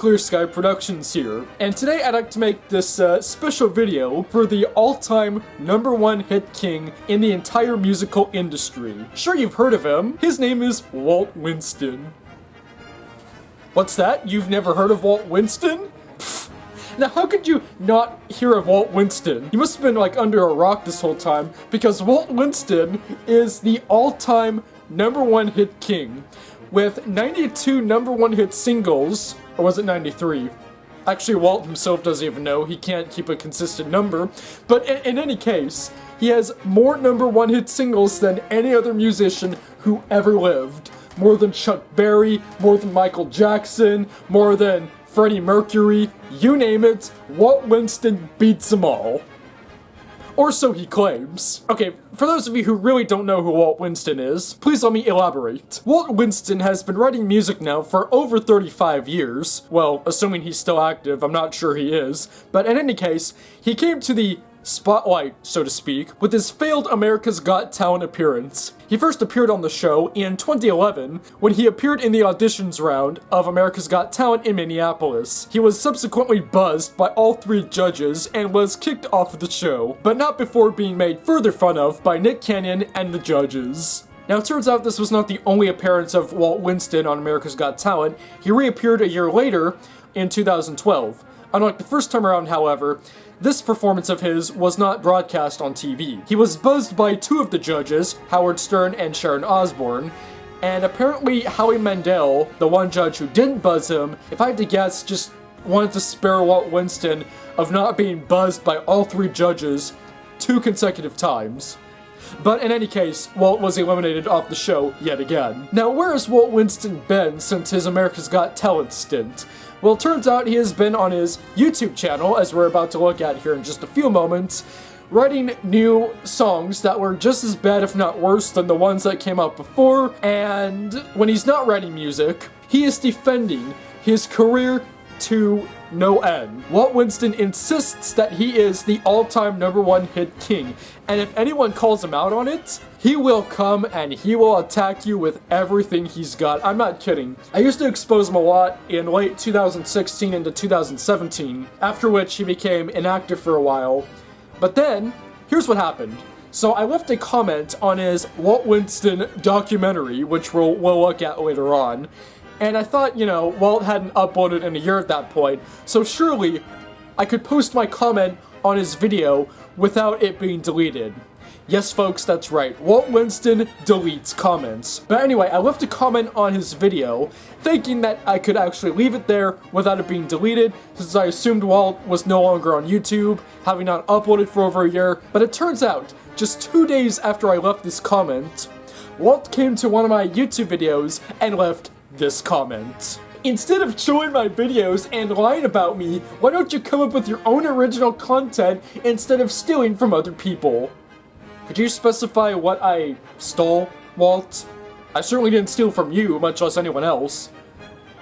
ClearSky Productions here, and today I'd like to make this special video for the all-time #1 hit king in the entire musical industry. Sure, you've heard of him. His name is Walt Winston. What's that? You've never heard of Walt Winston? Pfft. Now how could you not hear of Walt Winston? You must have been like under a rock this whole time, because Walt Winston is the all-time #1 hit king, with 92 #1 hit singles, or was it 93? Actually, Walt himself doesn't even know, he can't keep a consistent number, but in any case, he has more #1 hit singles than any other musician who ever lived. More than Chuck Berry, more than Michael Jackson, more than Freddie Mercury, you name it, Walt Winston beats them all. Or so he claims. Okay, for those of you who really don't know who Walt Winston is, please let me elaborate. Walt Winston has been writing music now for over 35 years. Well, assuming he's still active, I'm not sure he is. But in any case, he came to the spotlight, so to speak, with his failed America's Got Talent appearance. He first appeared on the show in 2011 when he appeared in the auditions round of America's Got Talent in Minneapolis. He was subsequently buzzed by all 3 judges and was kicked off of the show, but not before being made further fun of by Nick Cannon and the judges. Now, it turns out this was not the only appearance of Walt Winston on America's Got Talent. He reappeared a year later in 2012. Unlike the first time around, however, this performance of his was not broadcast on TV. He was buzzed by 2 of the judges, Howard Stern and Sharon Osbourne, and apparently Howie Mandel, the one judge who didn't buzz him, if I had to guess, just wanted to spare Walt Winston of not being buzzed by all 3 judges 2 consecutive times. But in any case, Walt was eliminated off the show yet again. Now, where has Walt Winston been since his America's Got Talent stint? Well, it turns out he has been on his YouTube channel, as we're about to look at here in just a few moments, writing new songs that were just as bad, if not worse, than the ones that came out before, and when he's not writing music, he is defending his career to no end. Walt Winston insists that he is the all-time #1 hit king, and if anyone calls him out on it, he will come and he will attack you with everything he's got. I'm not kidding. I used to expose him a lot in late 2016 into 2017, after which he became inactive for a while. But then, here's what happened. So I left a comment on his Walt Winston documentary, which we'll look at later on, and I thought, you know, Walt hadn't uploaded in a year at that point, so surely I could post my comment on his video without it being deleted. Yes, folks, that's right. Walt Winston deletes comments. But anyway, I left a comment on his video, thinking that I could actually leave it there without it being deleted, since I assumed Walt was no longer on YouTube, having not uploaded for over a year. But it turns out, just 2 days after I left this comment, Walt came to one of my YouTube videos and left this comment. Instead of showing my videos and lying about me, why don't you come up with your own original content instead of stealing from other people? Could you specify what I stole, Walt? I certainly didn't steal from you, much less anyone else.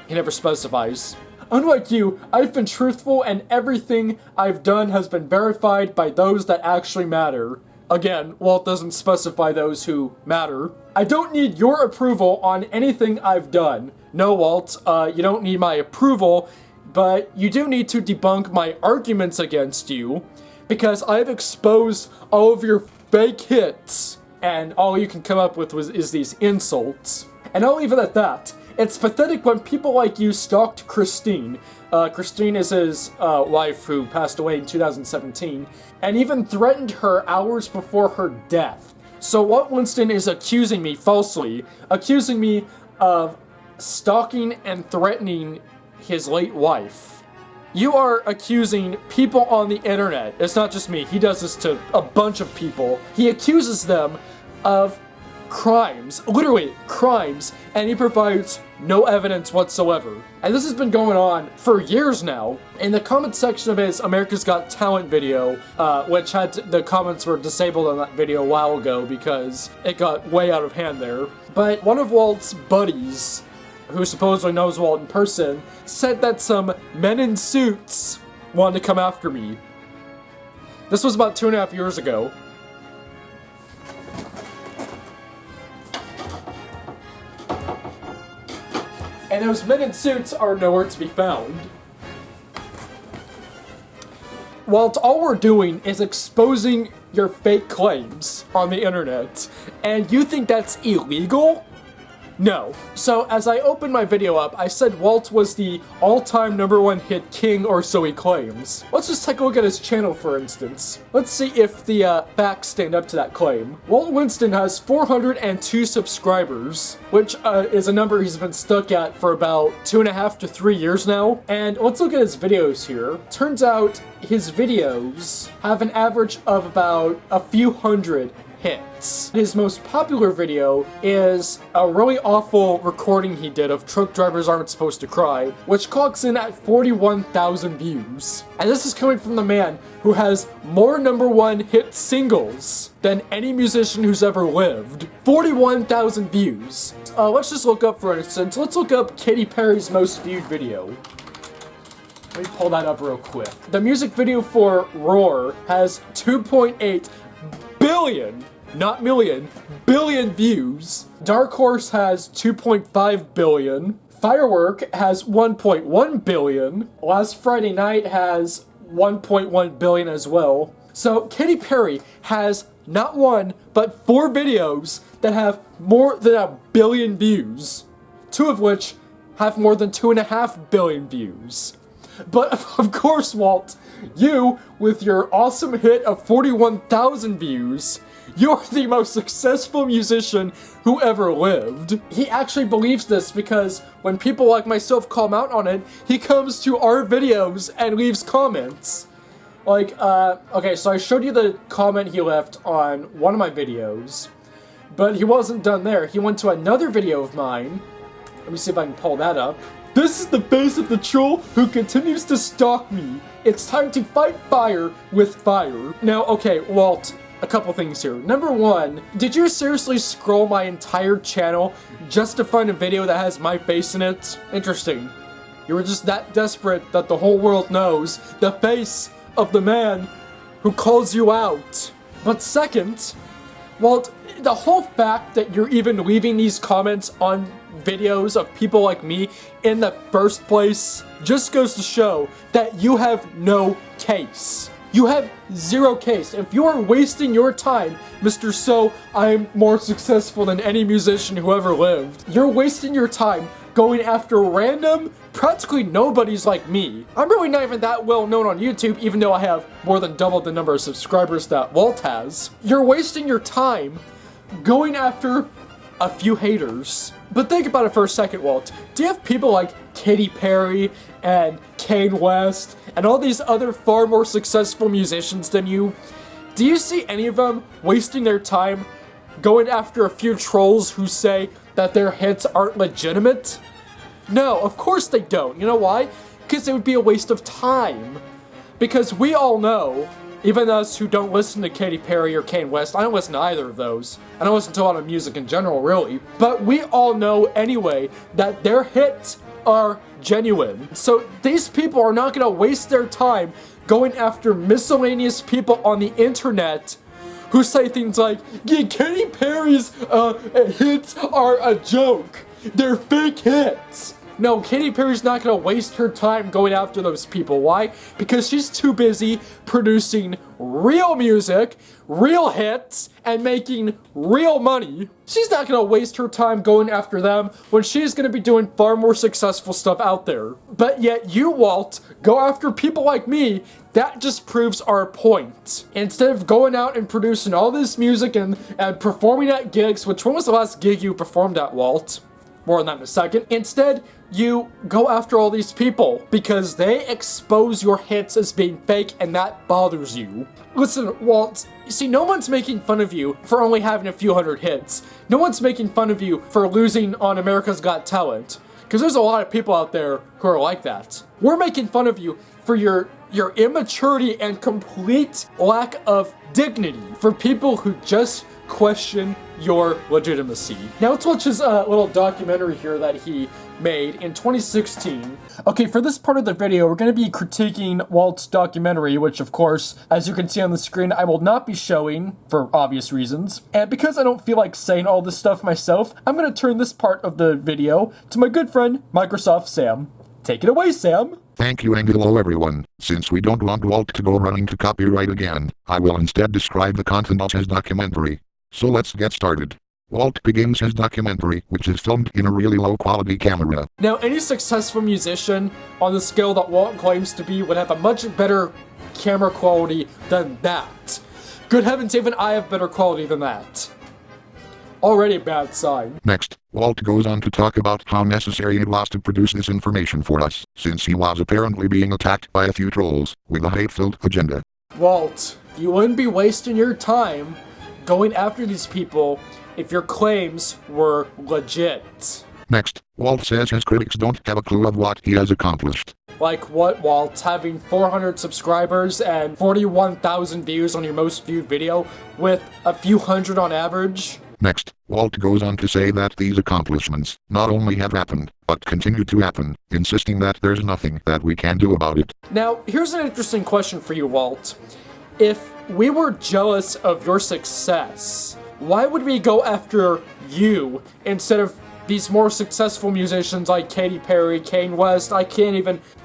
He never specifies. Unlike you, I've been truthful and everything I've done has been verified by those that actually matter. Again, Walt doesn't specify those who matter. I don't need your approval on anything I've done. No, Walt, you don't need my approval, but you do need to debunk my arguments against you, because I've exposed all of your fake hits, and all you can come up with is these insults. And I'll leave it at that. It's pathetic when people like you stalked Christine. Christine is his wife who passed away in 2017, and even threatened her hours before her death. So Walt Winston is accusing me falsely, accusing me of stalking and threatening his late wife. You are accusing people on the internet. It's not just me. He does this to a bunch of people. He accuses them of crimes, literally crimes, and he provides no evidence whatsoever. And this has been going on for years now. In the comment section of his America's Got Talent video, which the comments were disabled on that video a while ago because it got way out of hand there. But one of Walt's buddies, who supposedly knows Walt in person, said that some men in suits wanted to come after me. This was about 2.5 years ago. and those men in suits are nowhere to be found. Walt, all we're doing is exposing your fake claims on the internet, and you think that's illegal? No. So, as I opened my video up, I said Walt was the all-time #1 hit king, or so he claims. Let's just take a look at his channel, for instance. Let's see if the facts stand up to that claim. Walt Winston has 402 subscribers, which is a number he's been stuck at for about 2.5 to 3 years now. And let's look at his videos here. Turns out his videos have an average of about a few hundred hits. His most popular video is a really awful recording he did of Truck Drivers Aren't Supposed to Cry, which clocks in at 41,000 views. And this is coming from the man who has more #1 hit singles than any musician who's ever lived. 41,000 views. Let's just look up, for instance, let's look up Katy Perry's most viewed video. Let me pull that up real quick. The music video for Roar has 2.8 billion, not million, billion views. Dark Horse has 2.5 billion. Firework has 1.1 billion. Last Friday Night has 1.1 billion as well. So Katy Perry has not one, but 4 videos that have more than 1 billion views. 2 of which have more than 2.5 billion views. But of course, Walt, you, with your awesome hit of 41,000 views, you're the most successful musician who ever lived. He actually believes this because when people like myself call him out on it, he comes to our videos and leaves comments. Like, okay, so I showed you the comment he left on one of my videos, but he wasn't done there. He went to another video of mine. Let me see if I can pull that up. This is the face of the troll who continues to stalk me. It's time to fight fire with fire. Now, okay, Walt, a couple things here. Number one, did you seriously scroll my entire channel just to find a video that has my face in it? Interesting. You were just that desperate that the whole world knows the face of the man who calls you out. But second, Walt, the whole fact that you're even leaving these comments on videos of people like me in the first place just goes to show that you have no case. You have zero case. If you are wasting your time, Mr. So, I'm more successful than any musician who ever lived. You're wasting your time going after random, practically nobodies like me. I'm really not even that well known on YouTube, even though I have more than double the number of subscribers that Walt has. You're wasting your time going after a few haters. But think about it for a second, Walt. Do you have people like Katy Perry and Kanye West and all these other far more successful musicians than you? Do you see any of them wasting their time going after a few trolls who say that their hits aren't legitimate? No, of course they don't. You know why? Because it would be a waste of time. Because we all know, even us who don't listen to Katy Perry or Kanye West, I don't listen to either of those. I don't listen to a lot of music in general, really. But we all know anyway that their hits are genuine. So these people are not going to waste their time going after miscellaneous people on the internet who say things like, yeah, Katy Perry's hits are a joke. They're fake hits. No, Katy Perry's not gonna waste her time going after those people. Why? Because she's too busy producing real music, real hits, and making real money. She's not gonna waste her time going after them when she's gonna be doing far more successful stuff out there. But yet you, Walt, go after people like me. That just proves our point. Instead of going out and producing all this music and performing at gigs, which when was the last gig you performed at, Walt? More on that in a second. Instead, you go after all these people because they expose your hits as being fake and that bothers you. Listen, Walt, you see, no one's making fun of you for only having a few hundred hits. No one's making fun of you for losing on America's Got Talent. Because there's a lot of people out there who are like that. We're making fun of you for your immaturity and complete lack of dignity. For people who just question your legitimacy. Now let's watch his little documentary here that he made in 2016. Okay, for this part of the video, we're going to be critiquing Walt's documentary, which of course, as you can see on the screen, I will not be showing for obvious reasons. And because I don't feel like saying all this stuff myself, I'm going to turn this part of the video to my good friend, Microsoft Sam. Take it away, Sam. Thank you and hello everyone. Since we don't want Walt to go running to copyright again, I will instead describe the content of his documentary. So let's get started. Walt begins his documentary, which is filmed in a really low-quality camera. Now, any successful musician on the scale that Walt claims to be would have a much better camera quality than that. Good heavens, even I have better quality than that. Already a bad sign. Next, Walt goes on to talk about how necessary it was to produce this information for us, since he was apparently being attacked by a few trolls with a hate-filled agenda. Walt, you wouldn't be wasting your time going after these people if your claims were legit. Next, Walt says his critics don't have a clue of what he has accomplished. Like what, Walt? Having 400 subscribers and 41,000 views on your most viewed video with a few hundred on average? Next, Walt goes on to say that these accomplishments not only have happened, but continue to happen, insisting that there's nothing that we can do about it. Now, here's an interesting question for you, Walt. If we were jealous of your success, why would we go after you instead of these more successful musicians like Katy Perry, Kanye West?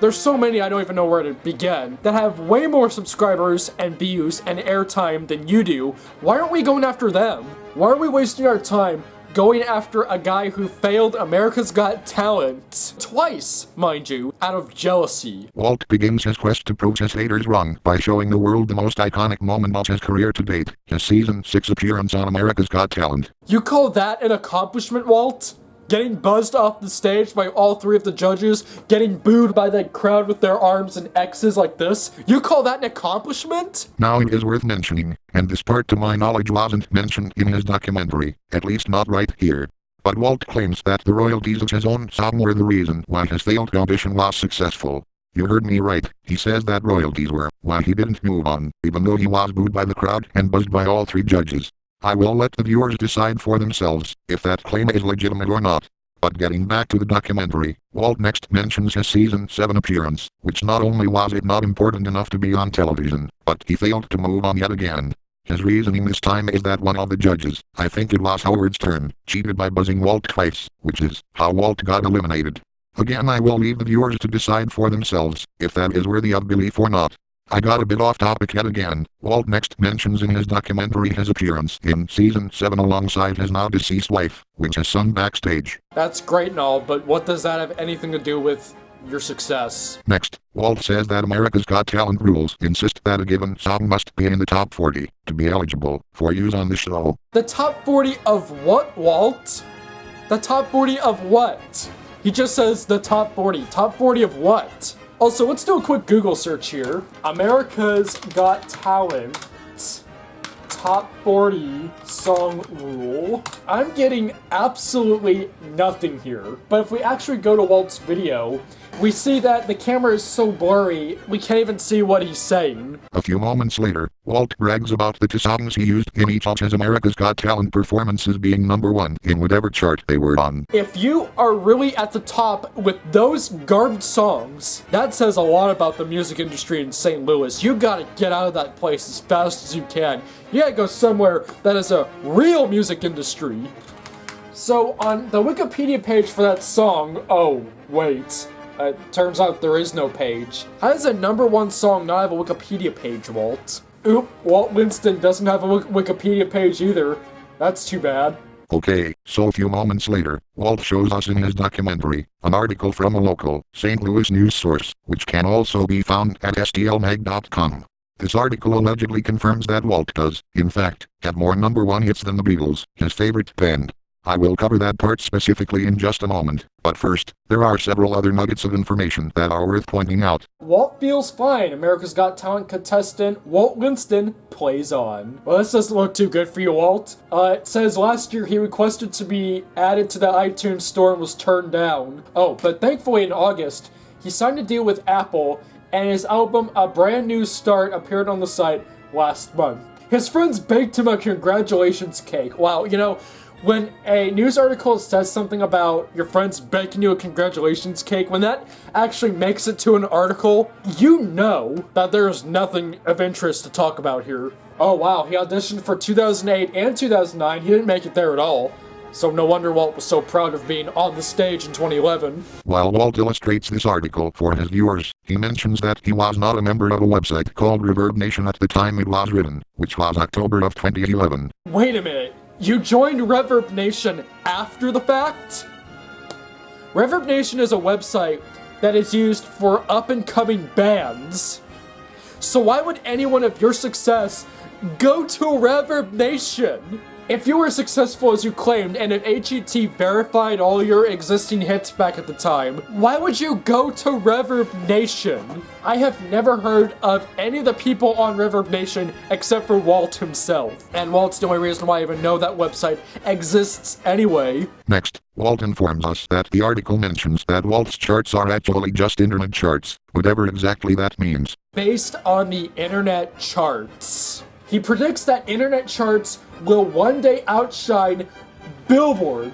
There's so many I don't even know where to begin, that have way more subscribers and views and airtime than you do. Why aren't we going after them? Why are we wasting our time going after a guy who failed America's Got Talent twice, mind you, out of jealousy? Walt begins his quest to prove his haters wrong by showing the world the most iconic moment of his career to date, his season 6 appearance on America's Got Talent. You call that an accomplishment, Walt? Getting buzzed off the stage by all 3 of the judges, getting booed by the crowd with their arms and X's like this? You call that an accomplishment? Now it is worth mentioning, and this part to my knowledge wasn't mentioned in his documentary, at least not right here. But Walt claims that the royalties of his own song were the reason why his failed ambition was successful. You heard me right, he says that royalties were why he didn't move on, even though he was booed by the crowd and buzzed by all 3 judges. I will let the viewers decide for themselves if that claim is legitimate or not. But getting back to the documentary, Walt next mentions his season 7 appearance, which not only was it not important enough to be on television, but he failed to move on yet again. His reasoning this time is that one of the judges, I think it was Howard Stern, cheated by buzzing Walt twice, which is how Walt got eliminated. Again, I will leave the viewers to decide for themselves if that is worthy of belief or not. I got a bit off topic yet again. Walt next mentions in his documentary his appearance in season 7 alongside his now deceased wife, which is sung backstage. That's great and all, but what does that have anything to do with your success? Next, Walt says that America's Got Talent rules insist that a given song must be in the top 40 to be eligible for use on the show. The top 40 of what, Walt? The top 40 of what? He just says the top 40. Top 40 of what? Also, let's do a quick Google search here. America's Got Talent top 40 song rule. I'm getting absolutely nothing here. But if we actually go to Walt's video, we see that the camera is so blurry, we can't even see what he's saying. A few moments later, Walt brags about the 2 songs he used in each of his America's Got Talent performances being #1 in whatever chart they were on. If you are really at the top with those garbage songs, that says a lot about the music industry in St. Louis. You gotta get out of that place as fast as you can. You gotta go somewhere that is a real music industry. So on the Wikipedia page for that song, oh, wait. Turns out there is no page. How does a #1 song not have a Wikipedia page, Walt? Oop, Walt Winston doesn't have a Wikipedia page either. That's too bad. Okay, so a few moments later, Walt shows us in his documentary an article from a local St. Louis news source, which can also be found at stlmag.com. This article allegedly confirms that Walt does, in fact, have more #1 hits than the Beatles, his favorite band. I will cover that part specifically in just a moment, but first, there are several other nuggets of information that are worth pointing out. Walt feels fine. America's Got Talent contestant Walt Winston plays on. Well, this doesn't look too good for you, Walt. It says last year he requested to be added to the iTunes store and was turned down. Oh, but thankfully in August, he signed a deal with Apple, and his album A Brand New Start appeared on the site last month. His friends baked him a congratulations cake. Wow, you know, when a news article says something about your friends baking you a congratulations cake, when that actually makes it to an article, you know that there's nothing of interest to talk about here. Oh wow, he auditioned for 2008 and 2009, he didn't make it there at all. So no wonder Walt was so proud of being on the stage in 2011. While Walt illustrates this article for his viewers, he mentions that he was not a member of a website called Reverb Nation at the time it was written, which was October of 2011. Wait a minute, you joined Reverb Nation after the fact? Reverb Nation is a website that is used for up-and-coming bands. So why would anyone of your success go to Reverb Nation? If you were successful as you claimed, and if HET verified all your existing hits back at the time, why would you go to Reverb Nation? I have never heard of any of the people on Reverb Nation except for Walt himself. And Walt's the only reason why I even know that website exists anyway. Next, Walt informs us that the article mentions that Walt's charts are actually just internet charts, whatever exactly that means. Based on the internet charts. He predicts that internet charts will one day outshine Billboard.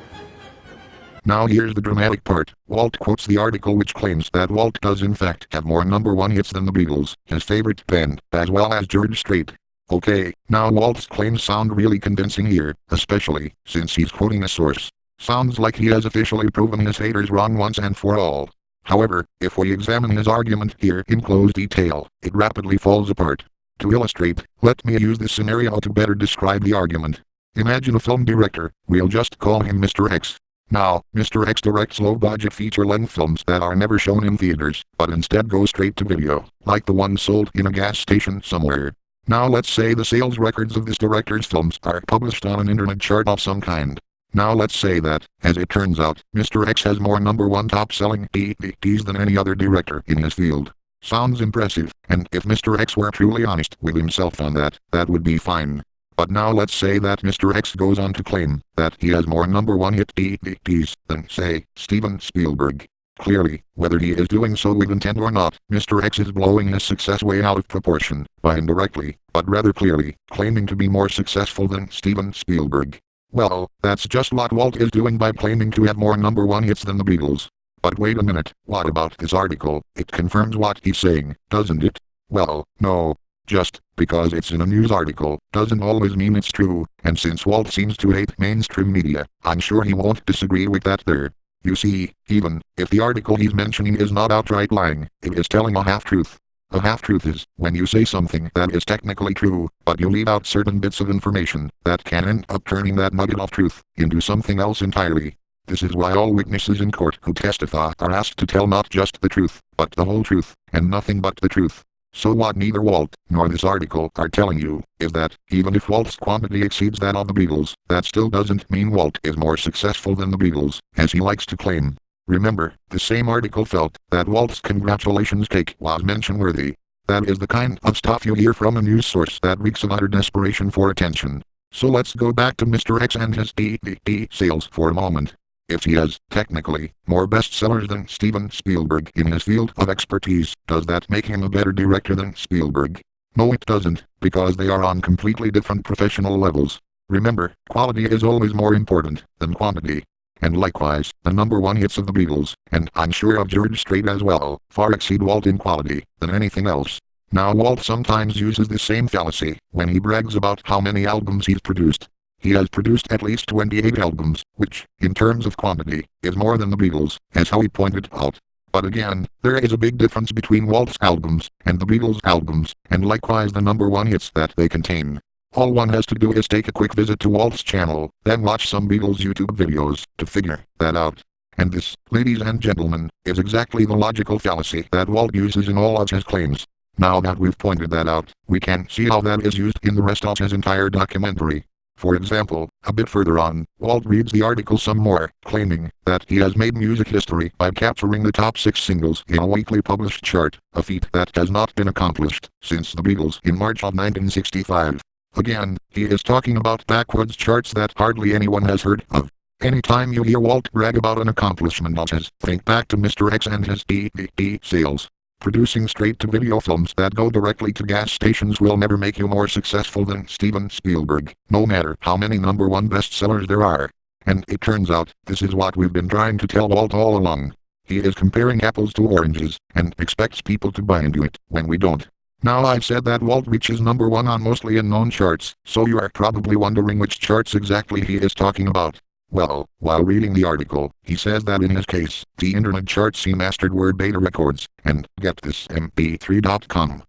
Now here's the dramatic part. Walt quotes the article which claims that Walt does in fact have more #1 hits than the Beatles, his favorite band, as well as George Strait. Okay, now Walt's claims sound really convincing here, especially since he's quoting a source. Sounds like he has officially proven his haters wrong once and for all. However, if we examine his argument here in close detail, it rapidly falls apart. To illustrate, let me use this scenario to better describe the argument. Imagine a film director, we'll just call him Mr. X. Now, Mr. X directs low-budget feature-length films that are never shown in theaters, but instead go straight to video, like the one sold in a gas station somewhere. Now let's say the sales records of this director's films are published on an internet chart of some kind. Now let's say that, as it turns out, Mr. X has more #1 top-selling DVDs than any other director in his field. Sounds impressive, and if Mr. X were truly honest with himself on that, that would be fine. But now let's say that Mr. X goes on to claim that he has more #1 hit DVDs than, say, Steven Spielberg. Clearly, whether he is doing so with intent or not, Mr. X is blowing his success way out of proportion, by indirectly, but rather clearly, claiming to be more successful than Steven Spielberg. Well, that's just what Walt is doing by claiming to have more #1 hits than the Beatles. But wait a minute, what about this article? It confirms what he's saying, doesn't it? Well, no. Just because it's in a news article doesn't always mean it's true, and since Walt seems to hate mainstream media, I'm sure he won't disagree with that there. You see, even if the article he's mentioning is not outright lying, it is telling a half-truth. A half-truth is when you say something that is technically true, but you leave out certain bits of information that can end up turning that nugget of truth into something else entirely. This is why all witnesses in court who testify are asked to tell not just the truth, but the whole truth, and nothing but the truth. So what neither Walt nor this article are telling you is that, even if Walt's quantity exceeds that of the Beatles, that still doesn't mean Walt is more successful than the Beatles, as he likes to claim. Remember, the same article felt that Walt's congratulations cake was mention-worthy. That is the kind of stuff you hear from a news source that reeks of utter desperation for attention. So let's go back to Mr. X and his DVD sales for a moment. If he has, technically, more bestsellers than Steven Spielberg in his field of expertise, does that make him a better director than Spielberg? No, it doesn't, because they are on completely different professional levels. Remember, quality is always more important than quantity. And likewise, the #1 hits of the Beatles, and I'm sure of George Strait as well, far exceed Walt in quality than anything else. Now Walt sometimes uses this same fallacy when he brags about how many albums he's produced. He has produced at least 28 albums, which, in terms of quantity, is more than the Beatles, as how he pointed out. But again, there is a big difference between Walt's albums and the Beatles' albums, and likewise the #1 hits that they contain. All one has to do is take a quick visit to Walt's channel, then watch some Beatles YouTube videos, to figure that out. And this, ladies and gentlemen, is exactly the logical fallacy that Walt uses in all of his claims. Now that we've pointed that out, we can see how that is used in the rest of his entire documentary. For example, a bit further on, Walt reads the article some more, claiming that he has made music history by capturing the top 6 singles in a weekly published chart, a feat that has not been accomplished since the Beatles in March of 1965. Again, he is talking about backwoods charts that hardly anyone has heard of. Anytime you hear Walt brag about an accomplishment of his, think back to Mr. X and his DVD sales. Producing straight-to-video films that go directly to gas stations will never make you more successful than Steven Spielberg, no matter how many #1 bestsellers there are. And it turns out, this is what we've been trying to tell Walt all along. He is comparing apples to oranges, and expects people to buy into it, when we don't. Now I've said that Walt reaches #1 on mostly unknown charts, so you are probably wondering which charts exactly he is talking about. Well, while reading the article, he says that in his case, the internet charts he mastered were beta records, and, get this, mp3.com.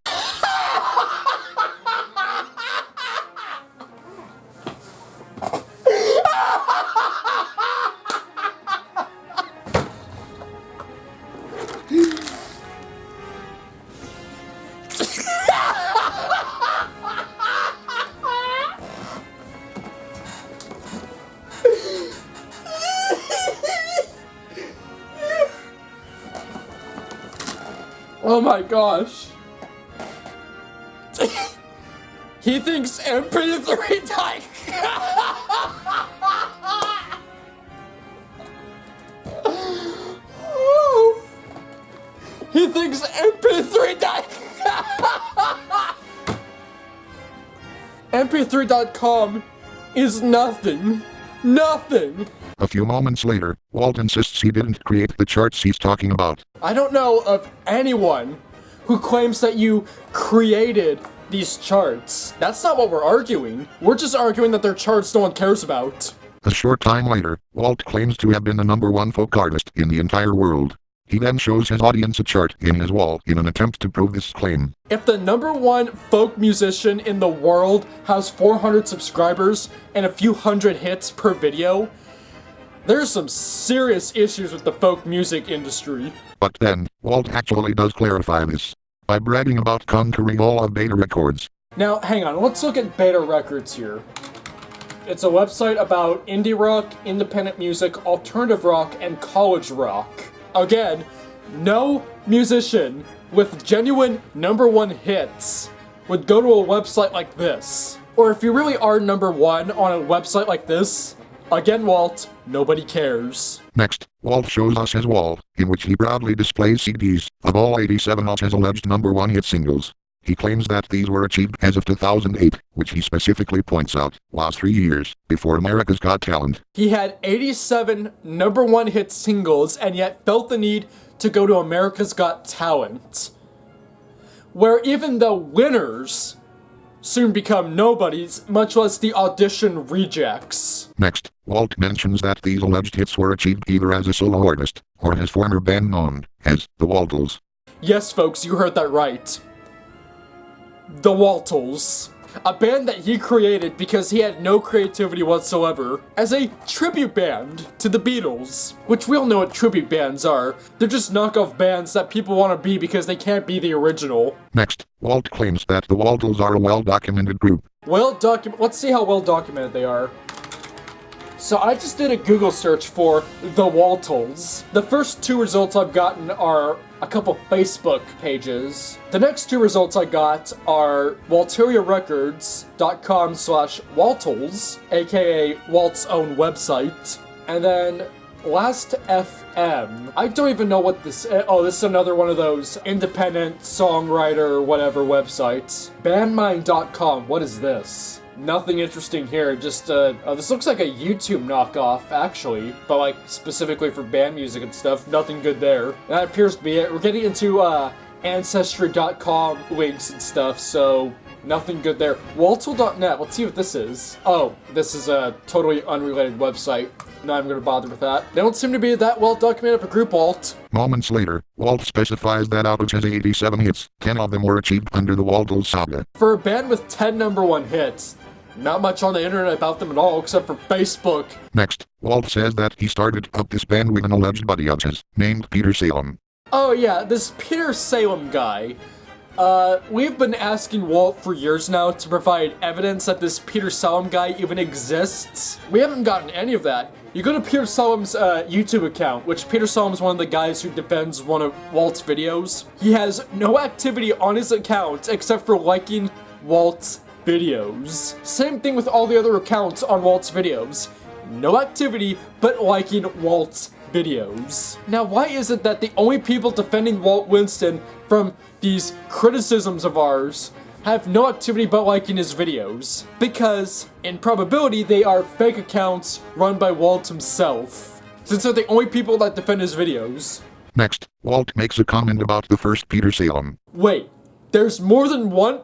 Oh my gosh. He thinks MP3 type. He thinks MP3 type. MP3.com is nothing. Nothing. A few moments later, Walt insists he didn't create the charts he's talking about. I don't know of anyone who claims that you created these charts. That's not what we're arguing. We're just arguing that they're charts no one cares about. A short time later, Walt claims to have been the #1 folk artist in the entire world. He then shows his audience a chart in his wall in an attempt to prove this claim. If the #1 folk musician in the world has 400 subscribers and a few hundred hits per video, there's some serious issues with the folk music industry. But then, Walt actually does clarify this by bragging about conquering all of beta records. Now, hang on, let's look at Beta Records here. It's a website about indie rock, independent music, alternative rock, and college rock. Again, no musician with genuine #1 hits would go to a website like this. Or if you really are #1 on a website like this, again, Walt, nobody cares. Next, Walt shows us his wall, in which he proudly displays CDs of all 87 of his alleged #1 hit singles. He claims that these were achieved as of 2008, which he specifically points out was 3 years before America's Got Talent. He had 87 #1 hit singles and yet felt the need to go to America's Got Talent, where even the winners soon become nobodies, much less the audition rejects. Next, Walt mentions that these alleged hits were achieved either as a solo artist, or his former band known as the Waltles. Yes, folks, you heard that right. The Waltles. A band that he created because he had no creativity whatsoever, as a tribute band to the Beatles. Which we all know what tribute bands are. They're just knockoff bands that people want to be because they can't be the original. Next, Walt claims that the Waltles are a well-documented group. Let's see how well documented they are. So I just did a Google search for the Waltles. The first 2 results I've gotten are a couple Facebook pages. The next 2 results I got are walteriarecords.com/Waltles, aka Walt's own website. And then Last FM. I don't even know what this is. Oh, this is another one of those independent songwriter whatever websites. Bandmind.com. What is this? Nothing interesting here, just, this looks like a YouTube knockoff, actually, but, like, specifically for band music and stuff. Nothing good there. That appears to be it. We're getting into, Ancestry.com links and stuff, so nothing good there. Waltle.net, let's see what this is. Oh, this is a totally unrelated website. Not even gonna bother with that. They don't seem to be that well documented of a group, Walt. Moments later, Walt specifies that out of his 87 hits, 10 of them were achieved under the Waltles saga. For a band with 10 #1 hits, not much on the internet about them at all, except for Facebook. Next, Walt says that he started up this band with an alleged buddy of his, named Peter Salem. Oh yeah, this Peter Salem guy. We've been asking Walt for years now to provide evidence that this Peter Salem guy even exists. We haven't gotten any of that. You go to Peter Salem's YouTube account, which Peter Salem's one of the guys who defends one of Walt's videos. He has no activity on his account except for liking Walt's videos. Same thing with all the other accounts on Walt's videos. No activity, but liking Walt's videos. Now, why is it that the only people defending Walt Winston from these criticisms of ours have no activity but liking his videos? Because, in probability, they are fake accounts run by Walt himself, since they're the only people that defend his videos. Next, Walt makes a comment about the first Peter Salem. Wait, there's more than one?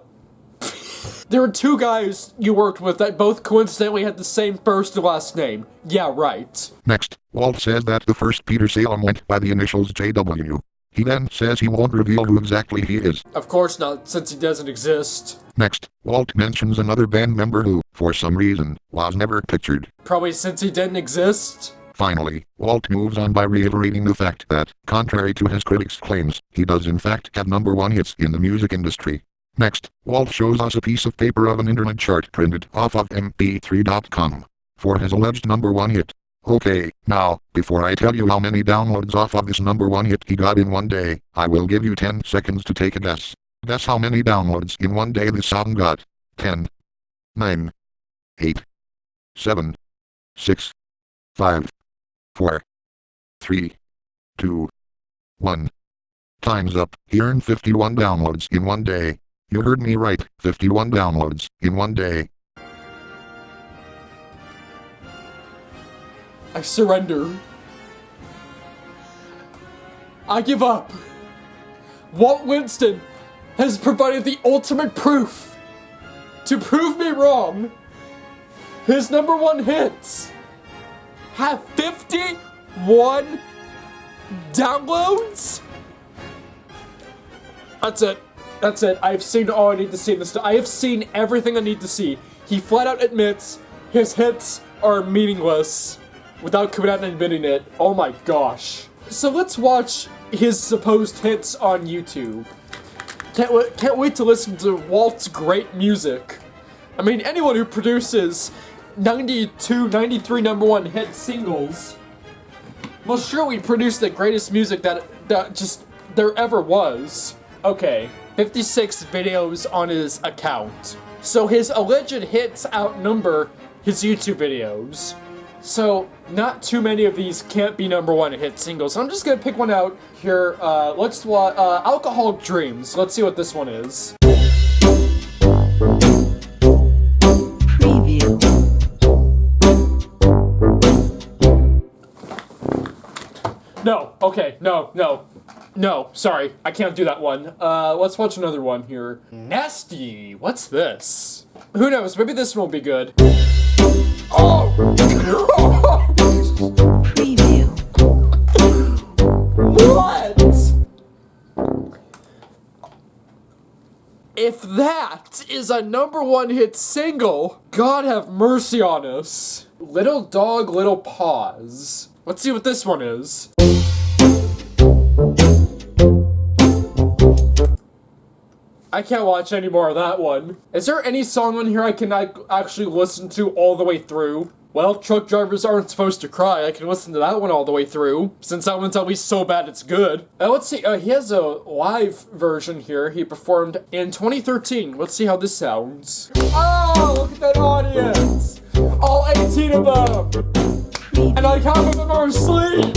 There were two guys you worked with that both coincidentally had the same first and last name. Yeah, right. Next, Walt says that the first Peter Salem went by the initials JW. He then says he won't reveal who exactly he is. Of course not, since he doesn't exist. Next, Walt mentions another band member who, for some reason, was never pictured. Probably since he didn't exist. Finally, Walt moves on by reiterating the fact that, contrary to his critics' claims, he does in fact have #1 hits in the music industry. Next, Walt shows us a piece of paper of an internet chart printed off of mp3.com for his alleged #1 hit. Okay, now, before I tell you how many downloads off of this #1 hit he got in one day, I will give you 10 seconds to take a guess. Guess how many downloads in one day this song got. 10, 9, 8, 7, 6, 5, 4, 3, 2, 1. Time's up. He earned 51 downloads in one day. You heard me right, 51 downloads in one day. I surrender. I give up. Walt Winston has provided the ultimate proof to prove me wrong. His #1 hits have 51 downloads? That's it. That's it. I've seen all I need to see in this. I have seen everything I need to see. He flat out admits his hits are meaningless without coming out and admitting it. Oh my gosh. So let's watch his supposed hits on YouTube. Can't wait to listen to Walt's great music. I mean, anyone who produces 92, 93 #1 hit singles will surely produce the greatest music that just there ever was. Okay, 56 videos on his account. So his alleged hits outnumber his YouTube videos. So not too many of these can't be #1 hit singles. So I'm just gonna pick one out here. Let's watch Alcoholic Dreams. Let's see what this one is. Preview. No, okay, no, sorry, I can't do that one. Let's watch another one here. Nasty, what's this? Who knows, maybe this one will be good. Oh! Preview. What? If that is a #1 hit single, God have mercy on us. Little Dog, Little Paws. Let's see what this one is. I can't watch any more of that one. Is there any song on here I can actually listen to all the way through? Well, Truck Drivers Aren't Supposed to Cry. I can listen to that one all the way through, since that one's at least so bad it's good. Let's see, he has a live version here he performed in 2013. Let's see how this sounds. Oh, look at that audience! All 18 of them! And like half of them are asleep!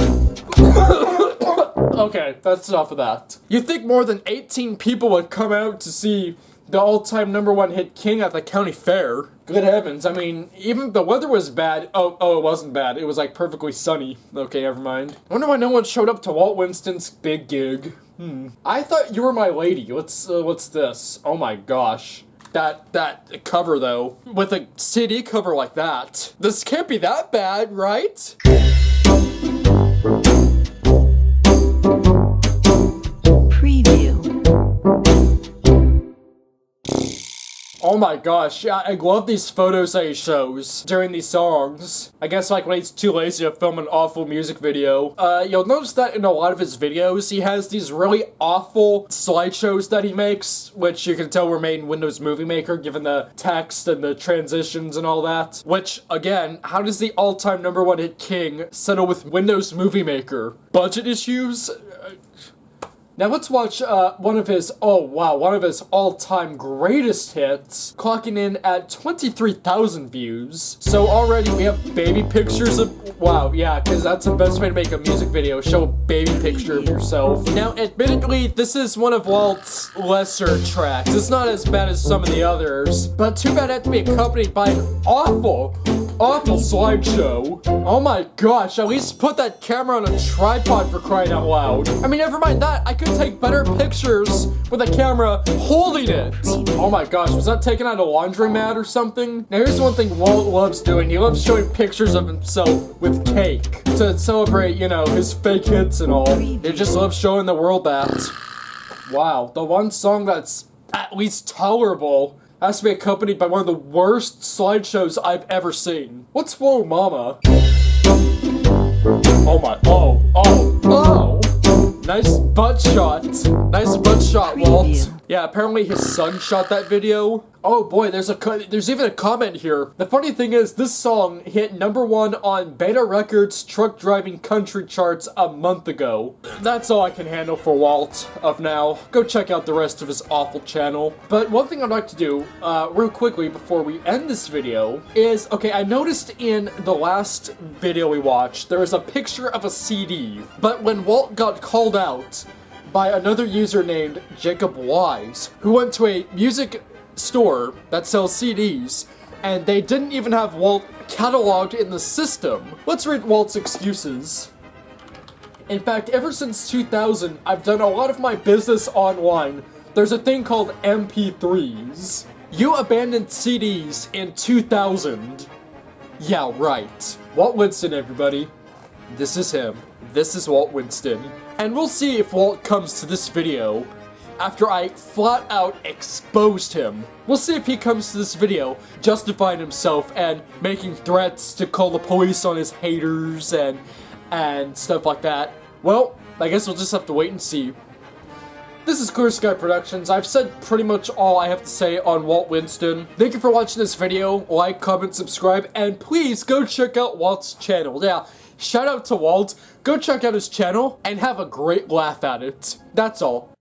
Okay, that's enough of that. You'd think more than 18 people would come out to see the all-time #1 hit king at the county fair. Good heavens, I mean, even the weather was bad. Oh, it wasn't bad. It was like perfectly sunny. Okay, never mind. I wonder why no one showed up to Walt Winston's big gig. I Thought You Were My Lady. What's this? Oh my gosh. That cover though, with a CD cover like that. This can't be that bad, right? Preview. Oh my gosh, I love these photos that he shows during these songs. I guess like when he's too lazy to film an awful music video. You'll notice that in a lot of his videos, he has these really awful slideshows that he makes, which you can tell were made in Windows Movie Maker, given the text and the transitions and all that. Which, again, how does the all-time #1 hit king settle with Windows Movie Maker? Budget issues? Now let's watch one of his all-time greatest hits, clocking in at 23,000 views. So already we have baby pictures of, wow, yeah, because that's the best way to make a music video, show a baby picture of yourself. Now, admittedly, this is one of Walt's lesser tracks. It's not as bad as some of the others, but too bad it had to be accompanied by an awful slideshow. Oh my gosh, at least put that camera on a tripod, for crying out loud. I mean, never mind that, I could take better pictures with a camera holding it. Oh my gosh, was that taken out a laundromat or something? Now here's one thing Walt loves doing. He loves showing pictures of himself with cake to celebrate, you know, his fake hits and all. He just loves showing the world that. Wow, the one song that's at least tolerable has to be accompanied by one of the worst slideshows I've ever seen. What's Whoa Mama? Oh my, oh! Nice butt shot. Nice butt shot, Walt. Yeah, apparently his son shot that video. Oh boy, there's even a comment here. The funny thing is, this song hit #1 on Beta Records truck driving country charts a month ago. That's all I can handle for Walt of now. Go check out the rest of his awful channel. But one thing I'd like to do, real quickly before we end this video, is, okay, I noticed in the last video we watched, there was a picture of a CD. But when Walt got called out by another user named Jacob Wise, who went to a music store that sells CDs, and they didn't even have Walt cataloged in the system. Let's read Walt's excuses. In fact, ever since 2000, I've done a lot of my business online. There's a thing called MP3s. You abandoned CDs in 2000. Yeah, right. Walt Winston, everybody. This is him. This is Walt Winston. And we'll see if Walt comes to this video after I flat out exposed him. We'll see if he comes to this video justifying himself and making threats to call the police on his haters and stuff like that. Well, I guess we'll just have to wait and see. This is ClearSky Productions. I've said pretty much all I have to say on Walt Winston. Thank you for watching this video. Like, comment, subscribe, and please go check out Walt's channel. Yeah, shout out to Walt. Go check out his channel and have a great laugh at it. That's all.